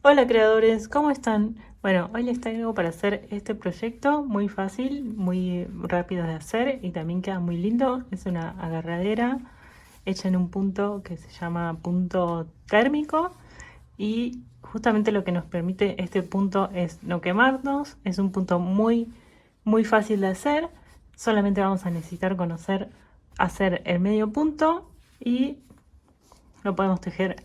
Hola creadores, ¿cómo están? Bueno, hoy les traigo para hacer este proyecto muy fácil, muy rápido de hacer y también queda muy lindo. Es una agarradera hecha en un punto que se llama punto térmico y justamente lo que nos permite este punto es no quemarnos. Es un punto muy fácil de hacer. Solamente vamos a necesitar conocer hacer el medio punto y lo podemos tejer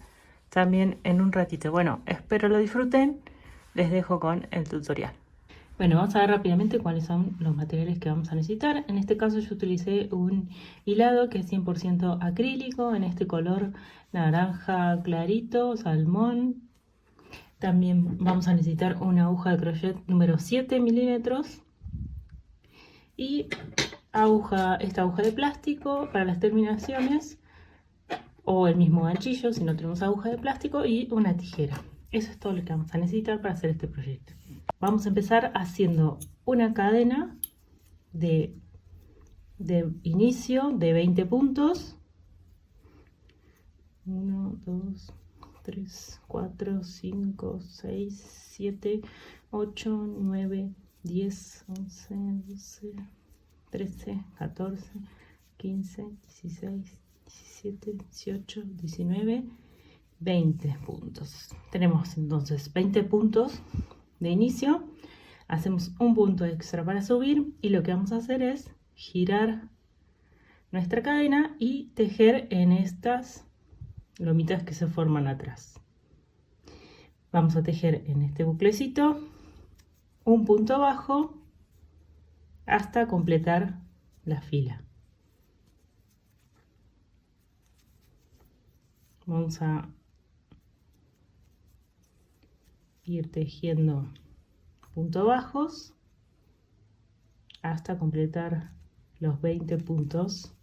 también en un ratito. Bueno, espero lo disfruten. Les dejo con el tutorial. Bueno, vamos a ver rápidamente cuáles son los materiales que vamos a necesitar. En este caso yo utilicé un hilado que es 100% acrílico en este color naranja clarito, salmón. También vamos a necesitar una aguja de crochet número 7 milímetros y esta aguja de plástico para las terminaciones o el mismo ganchillo si no tenemos aguja de plástico y una tijera. Eso es todo lo que vamos a necesitar para hacer este proyecto. Vamos a empezar haciendo una cadena de, inicio de 20 puntos. 1, 2, 3, 4, 5, 6, 7, 8, 9, 10, 11, 12, 13, 14, 15, 16, 17, 18, 19, 20 puntos. Tenemos entonces 20 puntos de inicio. Hacemos un punto extra para subir y lo que vamos a hacer es girar nuestra cadena y tejer en estas lomitas que se forman atrás. Vamos a tejer en este buclecito un punto bajo hasta completar la fila. Vamos a ir tejiendo puntos bajos hasta completar los 20 puntos.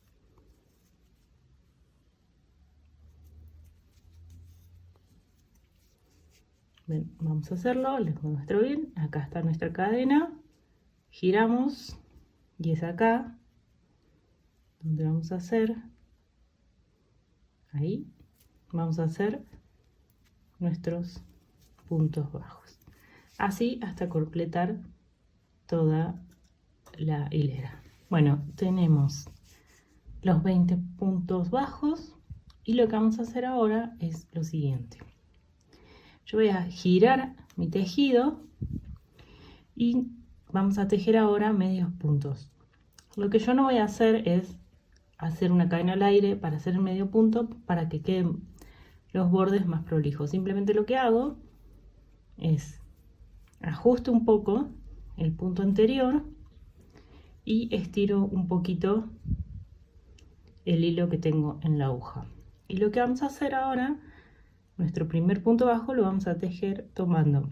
Bien, vamos a hacerlo, les muestro bien. Acá está nuestra cadena, giramos y es acá donde vamos a hacer, ahí vamos a hacer nuestros puntos bajos, así hasta completar toda la hilera. Bueno, tenemos los 20 puntos bajos y lo que vamos a hacer ahora es lo siguiente. Yo voy a girar mi tejido y vamos a tejer ahora medios puntos. Lo que yo no voy a hacer es hacer una cadena al aire para hacer el medio punto para que queden los bordes más prolijos. Simplemente lo que hago es ajusto un poco el punto anterior y estiro un poquito el hilo que tengo en la aguja. Y lo que vamos a hacer ahora, nuestro primer punto bajo lo vamos a tejer tomando,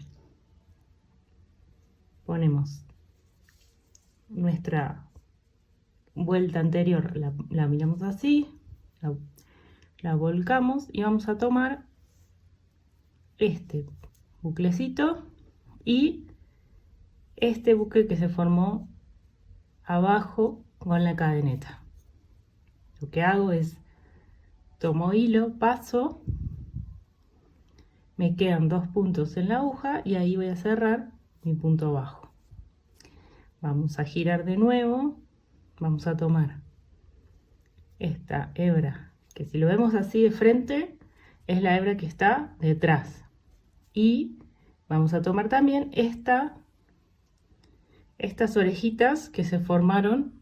ponemos nuestra vuelta anterior, la miramos así, la volcamos y vamos a tomar este buclecito y este bucle que se formó abajo con la cadeneta. Lo que hago es tomo hilo, paso, me quedan 2 puntos en la aguja y ahí voy a cerrar mi punto bajo. Vamos a girar de nuevo, vamos a tomar esta hebra que si lo vemos así de frente es la hebra que está detrás y vamos a tomar también estas orejitas que se formaron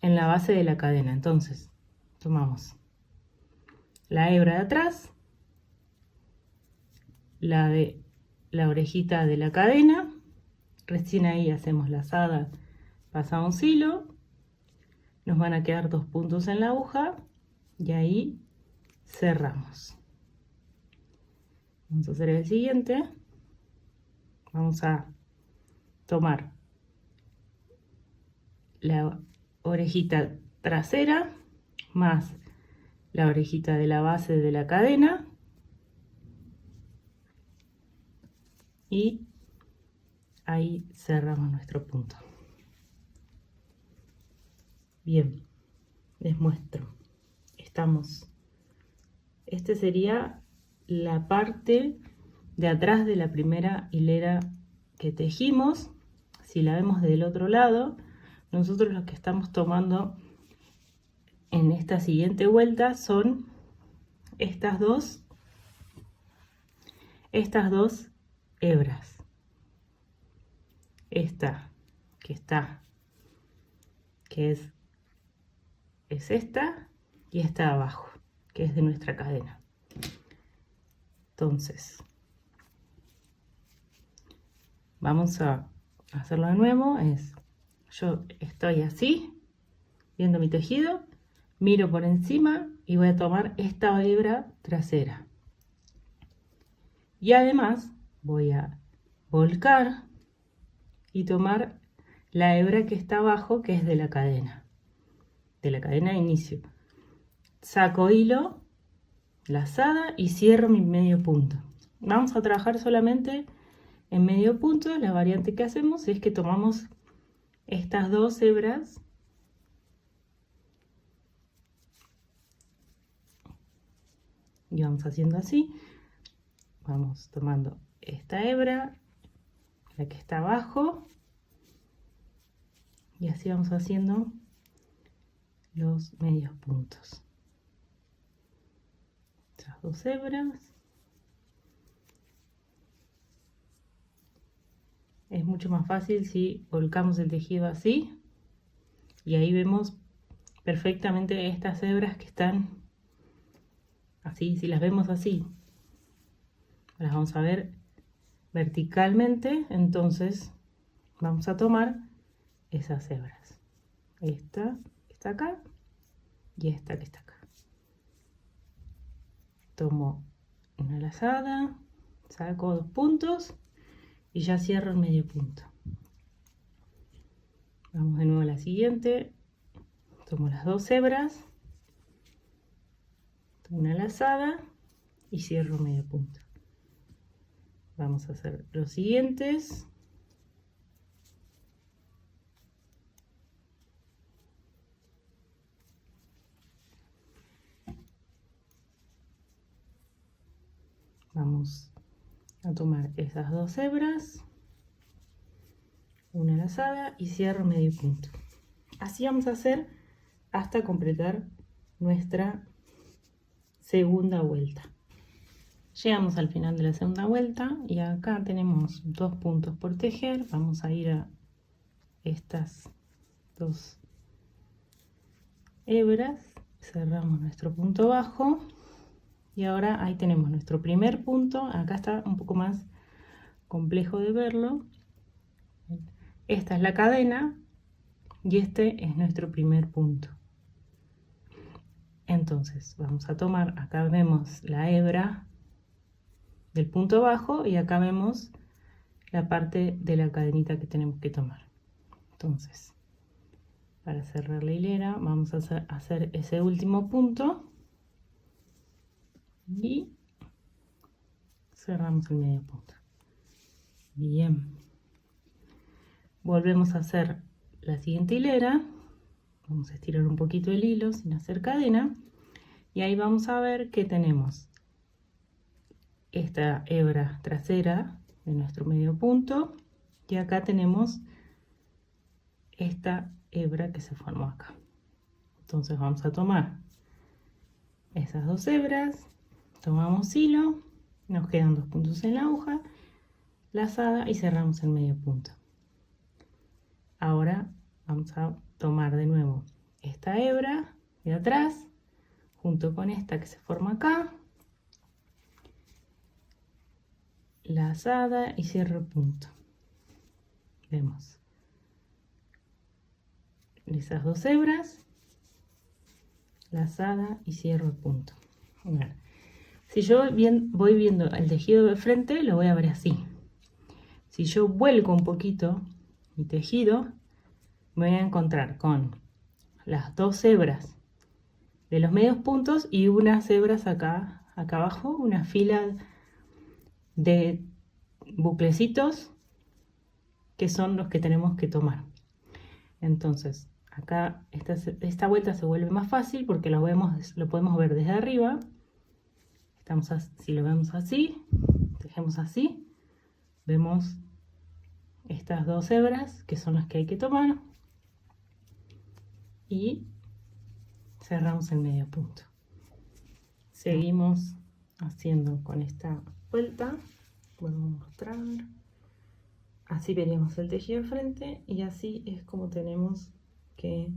en la base de la cadena. Entonces tomamos la hebra de atrás, la de la orejita de la cadena, recién ahí hacemos lazada, pasamos hilo, nos van a quedar 2 puntos en la aguja y ahí cerramos. Vamos a hacer el siguiente. Vamos a tomar la orejita trasera más la orejita de la base de la cadena y ahí cerramos nuestro punto. Bien, les muestro. Este sería la parte de atrás de la primera hilera que tejimos. Si la vemos del otro lado, nosotros lo que estamos tomando en esta siguiente vuelta son estas dos hebras. Esta que es esta, y esta abajo, que es de nuestra cadena. Entonces vamos a hacerlo de nuevo. Yo estoy así viendo mi tejido, miro por encima y voy a tomar esta hebra trasera, y además voy a volcar y tomar la hebra que está abajo, que es de la cadena de inicio. Saco hilo, lazada, y cierro mi medio punto. Vamos a trabajar solamente en medio punto. La variante que hacemos es que tomamos estas dos hebras y vamos haciendo así. Vamos tomando esta hebra, la que está abajo, y así vamos haciendo los medios puntos. Estas dos hebras. Es mucho más fácil si volcamos el tejido así, y ahí vemos perfectamente estas hebras que están así. Si las vemos así, las vamos a ver verticalmente. Entonces vamos a tomar esas hebras, esta que está acá y esta que está acá. Tomo una lazada, saco 2 puntos y ya cierro el medio punto. Vamos de nuevo a la siguiente. Tomo las 2 hebras, tomo una lazada y cierro medio punto. Vamos a hacer los siguientes. Vamos a tomar esas 2 hebras, una lazada y cierro medio punto. Así vamos a hacer hasta completar nuestra segunda vuelta. Llegamos al final de la segunda vuelta y acá tenemos 2 puntos por tejer. Vamos a ir a estas 2 hebras, cerramos nuestro punto bajo y ahora ahí tenemos nuestro primer punto. Acá está un poco más complejo de verlo. Esta es la cadena y este es nuestro primer punto. Entonces vamos a tomar, acá vemos la hebra del punto bajo y acá vemos la parte de la cadenita que tenemos que tomar. Entonces, para cerrar la hilera vamos a hacer ese último punto y cerramos el medio punto. Bien, volvemos a hacer la siguiente hilera. Vamos a estirar un poquito el hilo sin hacer cadena, y ahí vamos a ver que tenemos esta hebra trasera de nuestro medio punto, y acá tenemos esta hebra que se formó acá. Entonces vamos a tomar esas 2 hebras, tomamos hilo, nos quedan 2 puntos en la aguja, lazada y cerramos el medio punto. Ahora vamos a tomar de nuevo esta hebra de atrás junto con esta que se forma acá, lazada y cierro el punto. Vemos esas 2 hebras, lazada y cierro el punto. Bueno, si yo voy viendo el tejido de frente, lo voy a ver así. Si yo vuelco un poquito mi tejido, me voy a encontrar con las 2 hebras de los medios puntos y unas hebras acá abajo, una fila de buclecitos que son los que tenemos que tomar. Entonces acá esta vuelta se vuelve más fácil porque lo podemos ver desde arriba. Si lo vemos así, tejemos así, vemos estas 2 hebras que son las que hay que tomar y cerramos el medio punto. Seguimos haciendo con esta vuelta, vuelvo a mostrar, así veríamos el tejido al frente y así es como tenemos que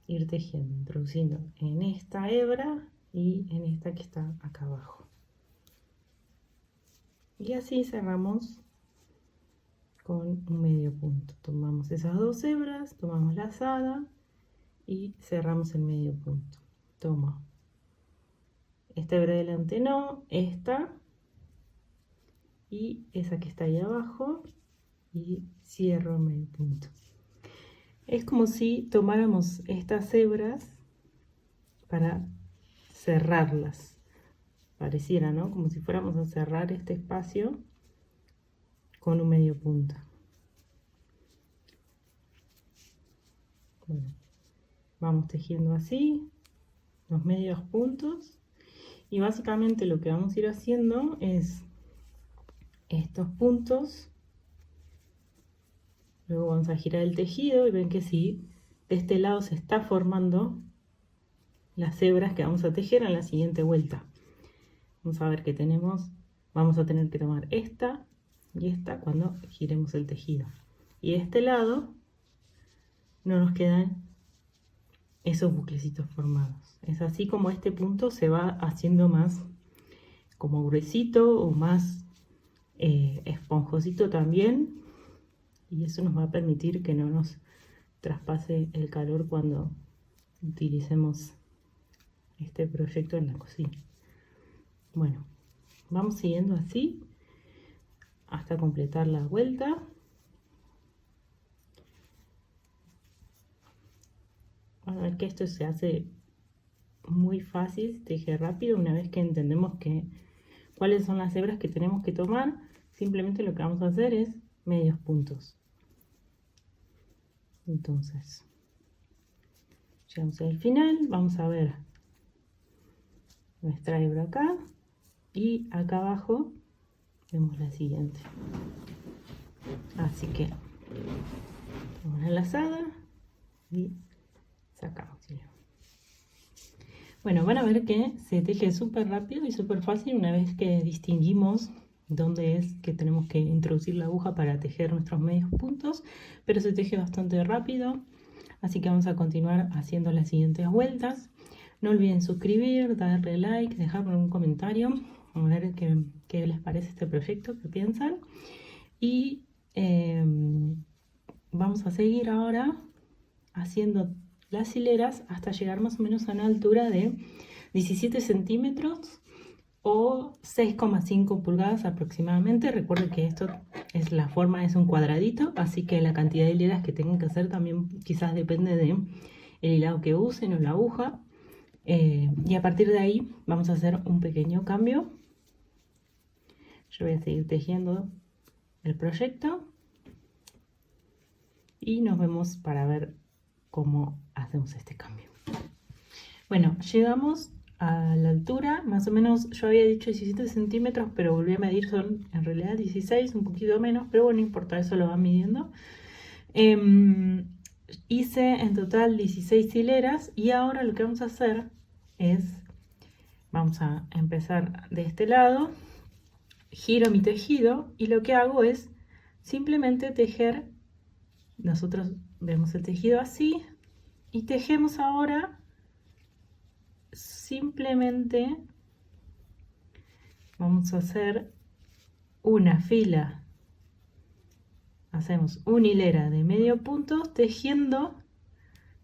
ir tejiendo, introduciendo en esta hebra y en esta que está acá abajo. Y así cerramos con un medio punto. Tomamos esas 2 hebras, tomamos la lazada y cerramos el medio punto. Tomo esta hebra delante, no, esta y esa que está ahí abajo y cierro el medio punto. Es como si tomáramos estas hebras para cerrarlas, pareciera, ¿no? Como si fuéramos a cerrar este espacio con un medio punto. Bueno, vamos tejiendo así los medios puntos y básicamente lo que vamos a ir haciendo es estos puntos. Luego vamos a girar el tejido y ven que sí, de este lado se está formando las hebras que vamos a tejer en la siguiente vuelta. Vamos a ver que tenemos, vamos a tener que tomar esta y esta cuando giremos el tejido. Y de este lado no nos quedan esos buclecitos formados. Es así como este punto se va haciendo más como gruesito o más esponjosito también. Y eso nos va a permitir que no nos traspase el calor cuando utilicemos este proyecto en la cocina. Bueno, vamos siguiendo así hasta completar la vuelta. A ver que esto se hace muy fácil, se teje rápido una vez que entendemos cuáles son las hebras que tenemos que tomar. Simplemente lo que vamos a hacer es medios puntos. Entonces, llegamos al final, vamos a ver nuestra hebra acá y acá abajo vemos la siguiente. Así que vamos a la lazada y sacamos. Bueno, van a ver que se teje súper rápido y súper fácil una vez que distinguimos dónde es que tenemos que introducir la aguja para tejer nuestros medios puntos, pero se teje bastante rápido, así que vamos a continuar haciendo las siguientes vueltas. No olviden suscribir, darle like, dejarme un comentario, a ver qué les parece este proyecto, qué piensan. Y vamos a seguir ahora haciendo las hileras hasta llegar más o menos a una altura de 17 centímetros o 6,5 pulgadas aproximadamente. Recuerden que esto es la forma, es un cuadradito, así que la cantidad de hileras que tengan que hacer también quizás depende de el hilado que usen o la aguja. Y a partir de ahí vamos a hacer un pequeño cambio. Yo voy a seguir tejiendo el proyecto y nos vemos para ver cómo hacemos este cambio. Bueno, llegamos a la altura, más o menos yo había dicho 17 centímetros, pero volví a medir, son en realidad 16, un poquito menos, pero bueno, no importa, eso lo van midiendo. Hice en total 16 hileras y ahora lo que vamos a hacer es, vamos a empezar de este lado, giro mi tejido y lo que hago es simplemente tejer. Nosotros vemos el tejido así y tejemos ahora simplemente, vamos a hacer una fila, hacemos una hilera de medio punto tejiendo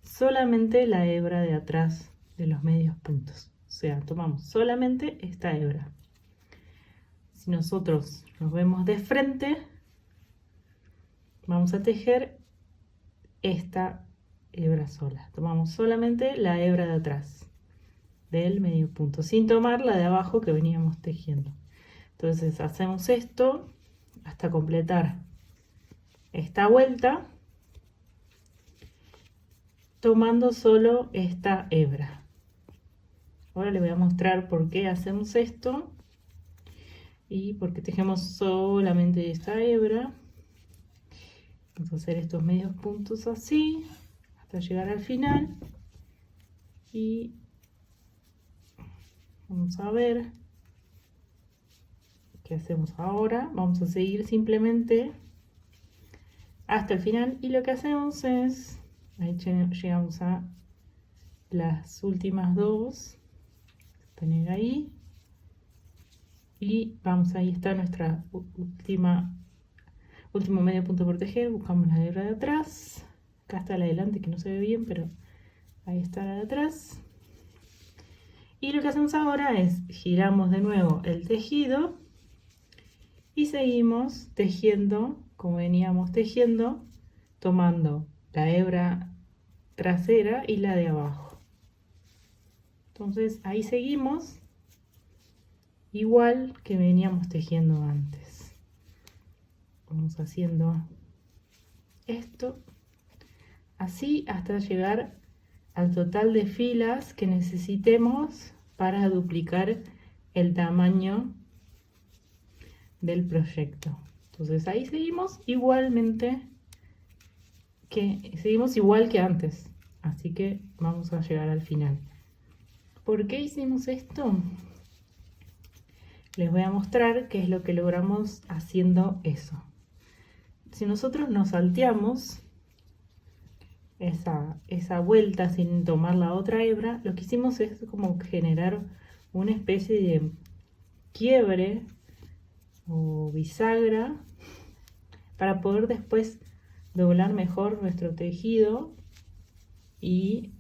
solamente la hebra de atrás de los medios puntos, o sea, tomamos solamente esta hebra. Si nosotros nos vemos de frente, vamos a tejer esta hebra sola, tomamos solamente la hebra de atrás del medio punto sin tomar la de abajo que veníamos tejiendo. Entonces hacemos esto hasta completar esta vuelta tomando solo esta hebra. Ahora les voy a mostrar por qué hacemos esto. Y porque tejemos solamente esta hebra, vamos a hacer estos medios puntos así hasta llegar al final. Y vamos a ver qué hacemos ahora. Vamos a seguir simplemente hasta el final, y lo que hacemos es, ahí llegamos a las últimas dos, tener ahí, y vamos, ahí está nuestra último medio punto por tejer. Buscamos la hebra de atrás, acá está la de adelante que no se ve bien, pero ahí está la de atrás. Y lo que hacemos ahora es giramos de nuevo el tejido y seguimos tejiendo como veníamos tejiendo, tomando la hebra trasera y la de abajo. Entonces ahí seguimos igual que veníamos tejiendo antes. Vamos haciendo esto así hasta llegar al total de filas que necesitemos para duplicar el tamaño del proyecto. Entonces ahí seguimos igualmente seguimos igual que antes, así que vamos a llegar al final. ¿Por qué hicimos esto? Les voy a mostrar qué es lo que logramos haciendo eso. Si nosotros nos salteamos esa vuelta sin tomar la otra hebra, lo que hicimos es como generar una especie de quiebre o bisagra para poder después doblar mejor nuestro tejido y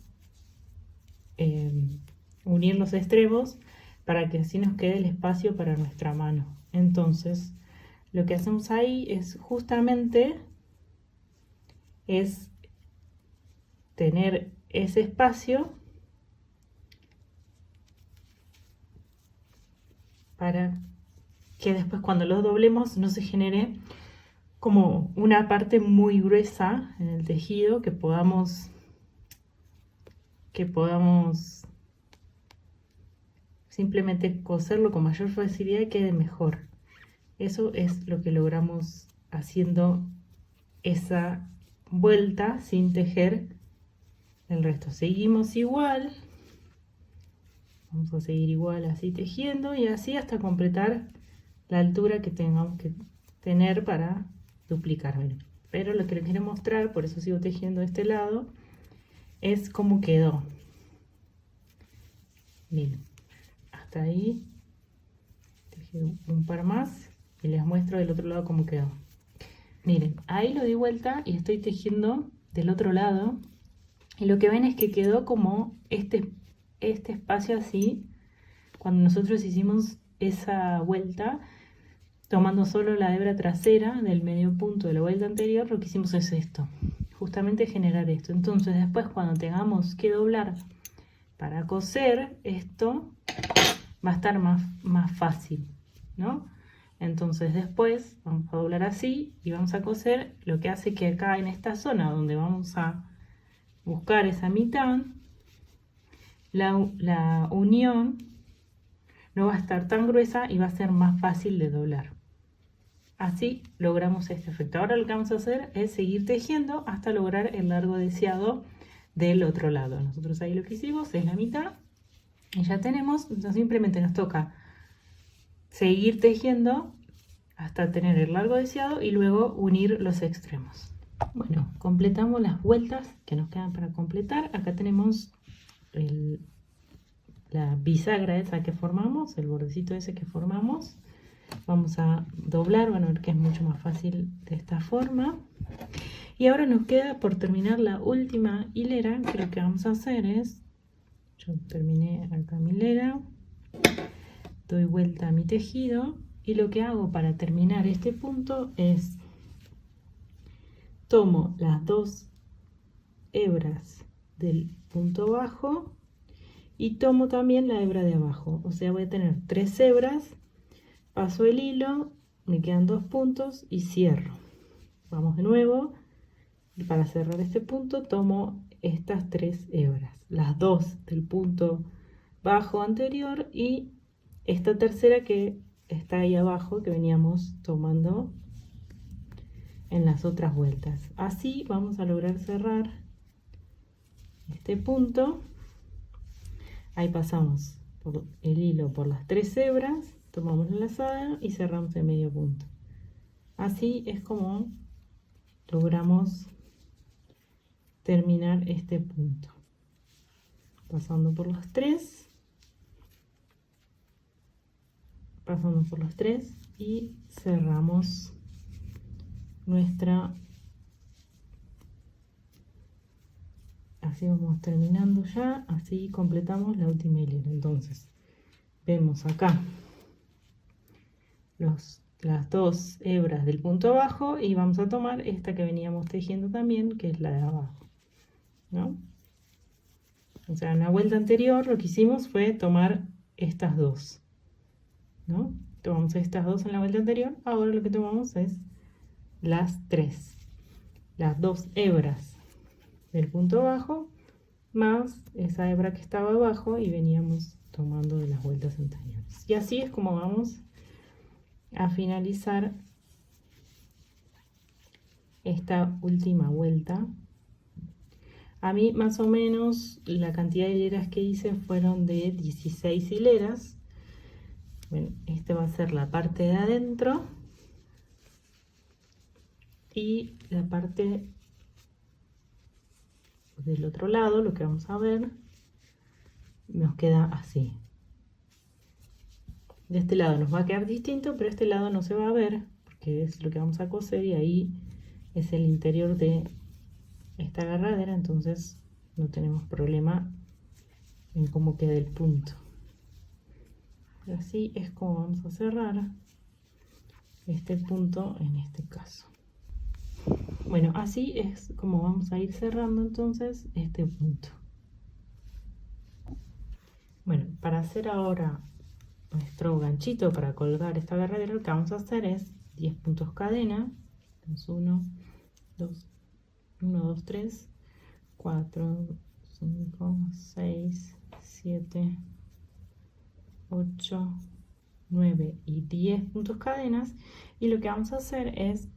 unir los extremos para que así nos quede el espacio para nuestra mano. Entonces lo que hacemos ahí es justamente tener ese espacio para que después cuando lo doblemos no se genere como una parte muy gruesa en el tejido, que podamos simplemente coserlo con mayor facilidad y quede mejor. Eso es lo que logramos haciendo esa vuelta sin tejer el resto. Seguimos igual, vamos a seguir igual así tejiendo y así hasta completar la altura que tengamos que tener para duplicar. Pero lo que les quiero mostrar, por eso sigo tejiendo de este lado, es cómo quedó. Miren, hasta ahí tejí un par más y les muestro del otro lado cómo quedó. Miren, ahí lo di vuelta y estoy tejiendo del otro lado, y lo que ven es que quedó como este espacio así cuando nosotros hicimos esa vuelta tomando solo la hebra trasera del medio punto de la vuelta anterior. Lo que hicimos es esto, justamente generar esto. Entonces después cuando tengamos que doblar para coser, esto va a estar más fácil, ¿no? Entonces después vamos a doblar así y vamos a coser, lo que hace que acá en esta zona donde vamos a buscar esa mitad, la unión no va a estar tan gruesa y va a ser más fácil de doblar. Así logramos este efecto. Ahora lo que vamos a hacer es seguir tejiendo hasta lograr el largo deseado del otro lado. Nosotros ahí lo que hicimos es la mitad y ya tenemos. Entonces simplemente nos toca seguir tejiendo hasta tener el largo deseado y luego unir los extremos. Bueno, completamos las vueltas que nos quedan para completar. Acá tenemos la bisagra esa que formamos, el bordecito ese que formamos. Vamos a doblar, van a ver que es mucho más fácil de esta forma. Y ahora nos queda por terminar la última hilera, que lo que vamos a hacer es, yo terminé acá mi hilera, doy vuelta a mi tejido y lo que hago para terminar este punto es tomo las dos hebras del punto bajo y tomo también la hebra de abajo, o sea voy a tener 3 hebras, paso el hilo, me quedan 2 puntos y cierro. Vamos de nuevo, y para cerrar este punto tomo estas 3 hebras, las 2 del punto bajo anterior y esta tercera que está ahí abajo que veníamos tomando en las otras vueltas. Así vamos a lograr cerrar este punto. Ahí pasamos por el hilo por las 3 hebras, tomamos la lazada y cerramos el medio punto. Así es como logramos terminar este punto, pasando por los 3, pasando por los 3 y cerramos nuestra. Así vamos terminando ya, así completamos la última hilera. Entonces vemos acá las 2 hebras del punto abajo y vamos a tomar esta que veníamos tejiendo también, que es la de abajo, ¿no? O sea, en la vuelta anterior lo que hicimos fue tomar estas 2, ¿no? Tomamos estas 2 en la vuelta anterior. Ahora lo que tomamos es las 3, las 2 hebras del punto bajo más esa hebra que estaba abajo y veníamos tomando de las vueltas anteriores. Y así es como vamos a finalizar esta última vuelta. A mí más o menos la cantidad de hileras que hice fueron de 16 hileras. Bueno, esta va a ser la parte de adentro y la parte del otro lado, lo que vamos a ver, nos queda así. De este lado nos va a quedar distinto, pero este lado no se va a ver porque es lo que vamos a coser y ahí es el interior de esta agarradera, entonces no tenemos problema en cómo queda el punto. Y así es como vamos a cerrar este punto en este caso. Bueno, así es como vamos a ir cerrando entonces este punto. Bueno, para hacer ahora nuestro ganchito para colgar esta agarradera, lo que vamos a hacer es 10 puntos cadena. 1, 2, 1, 2, 3, 4, 5, 6, 7, 8, 9 y 10 puntos cadenas. Y lo que vamos a hacer es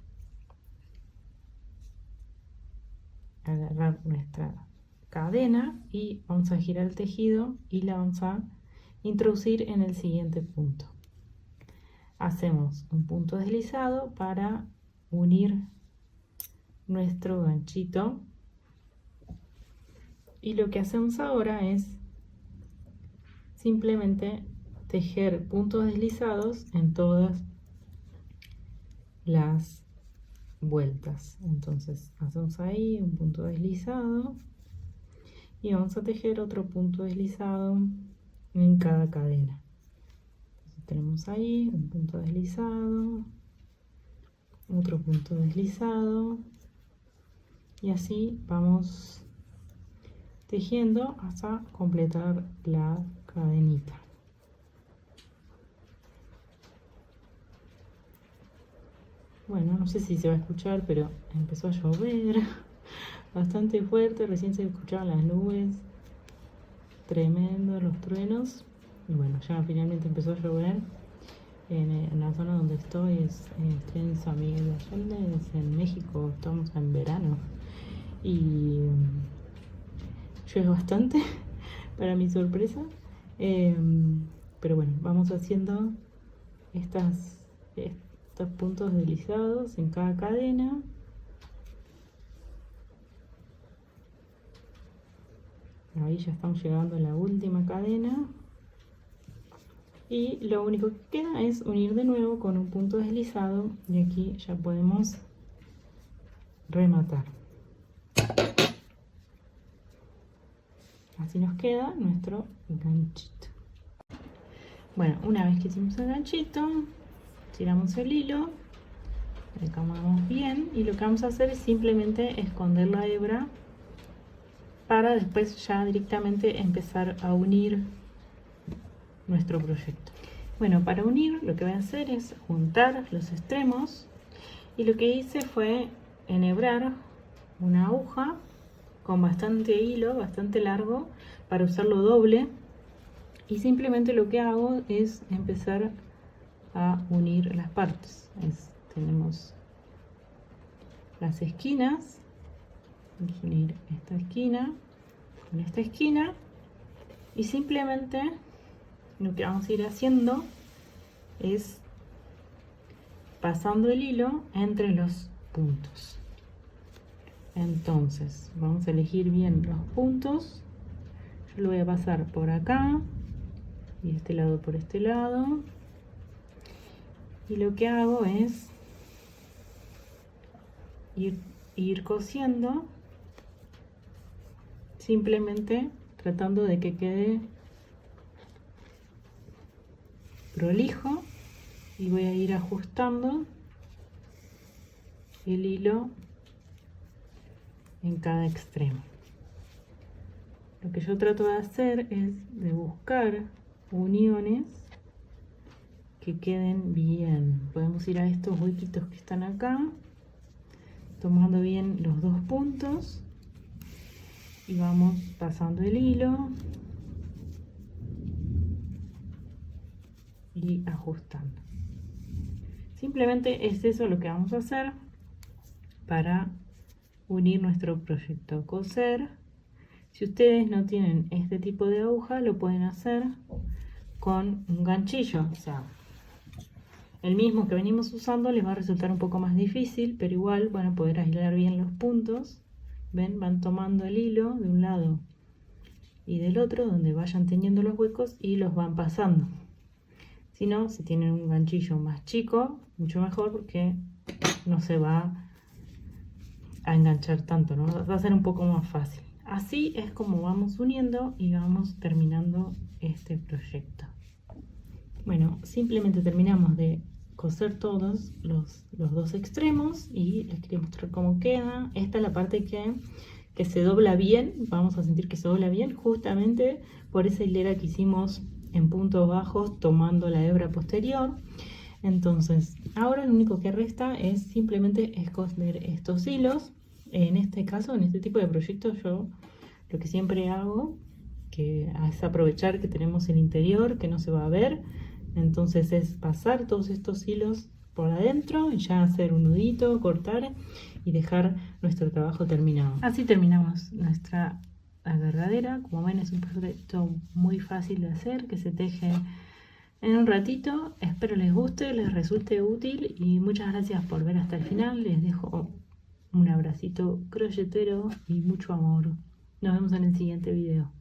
agarrar nuestra cadena y vamos a girar el tejido y la vamos a introducir en el siguiente punto. Hacemos un punto deslizado para unir nuestro ganchito y lo que hacemos ahora es simplemente tejer puntos deslizados en todas las vueltas. Entonces hacemos ahí un punto deslizado y vamos a tejer otro punto deslizado en cada cadena. Entonces tenemos ahí un punto deslizado, otro punto deslizado y así vamos tejiendo hasta completar la cadenita. Bueno, no sé si se va a escuchar, pero empezó a llover bastante fuerte, recién se escuchaban las nubes, tremendo los truenos. Y bueno, ya finalmente empezó a llover. En la zona donde estoy, estoy en San Miguel de Allende, es en México, estamos en verano y llueve bastante para mi sorpresa, pero bueno, vamos haciendo estos puntos deslizados en cada cadena. Ahí ya estamos llegando a la última cadena y lo único que queda es unir de nuevo con un punto deslizado y aquí ya podemos rematar. Así nos queda nuestro ganchito. Bueno, una vez que hicimos el ganchito, tiramos el hilo, le acomodamos bien y lo que vamos a hacer es simplemente esconder la hebra para después ya directamente empezar a unir nuestro proyecto. Bueno, para unir lo que voy a hacer es juntar los extremos y lo que hice fue enhebrar una aguja con bastante hilo, bastante largo, para usarlo doble, y simplemente lo que hago es empezar a unir las partes. Tenemos las esquinas, vamos a unir esta esquina con esta esquina y simplemente lo que vamos a ir haciendo es pasando el hilo entre los puntos. Entonces vamos a elegir bien los puntos. Yo lo voy a pasar por acá y este lado por este lado, y lo que hago es ir cosiendo, simplemente tratando de que quede prolijo, y voy a ir ajustando el hilo en cada extremo. Lo que yo trato de hacer es de buscar uniones que queden bien. Podemos ir a estos huequitos que están acá, tomando bien los dos puntos y vamos pasando el hilo y ajustando. Simplemente es eso lo que vamos a hacer para unir nuestro proyecto. Coser, si ustedes no tienen este tipo de aguja, lo pueden hacer con un ganchillo, o sea, el mismo que venimos usando. Les va a resultar un poco más difícil, pero igual van a poder aislar bien los puntos. Ven, van tomando el hilo de un lado y del otro donde vayan teniendo los huecos y los van pasando. Si no, si tienen un ganchillo más chico, mucho mejor, porque no se va a enganchar tanto, ¿no? Va a ser un poco más fácil. Así es como vamos uniendo y vamos terminando este proyecto. Bueno, simplemente terminamos de coser todos los dos extremos y les quería mostrar cómo queda. Esta es la parte que se dobla bien. Vamos a sentir que se dobla bien justamente por esa hilera que hicimos en puntos bajos tomando la hebra posterior. Entonces ahora lo único que resta es simplemente coser estos hilos. En este caso, en este tipo de proyectos, yo lo que siempre hago es aprovechar que tenemos el interior que no se va a ver. Entonces es pasar todos estos hilos por adentro y ya hacer un nudito, cortar y dejar nuestro trabajo terminado. Así terminamos nuestra agarradera. Como ven, es un proyecto muy fácil de hacer, que se teje en un ratito. Espero les guste, les resulte útil y muchas gracias por ver hasta el final. Les dejo un abracito crochetero y mucho amor. Nos vemos en el siguiente video.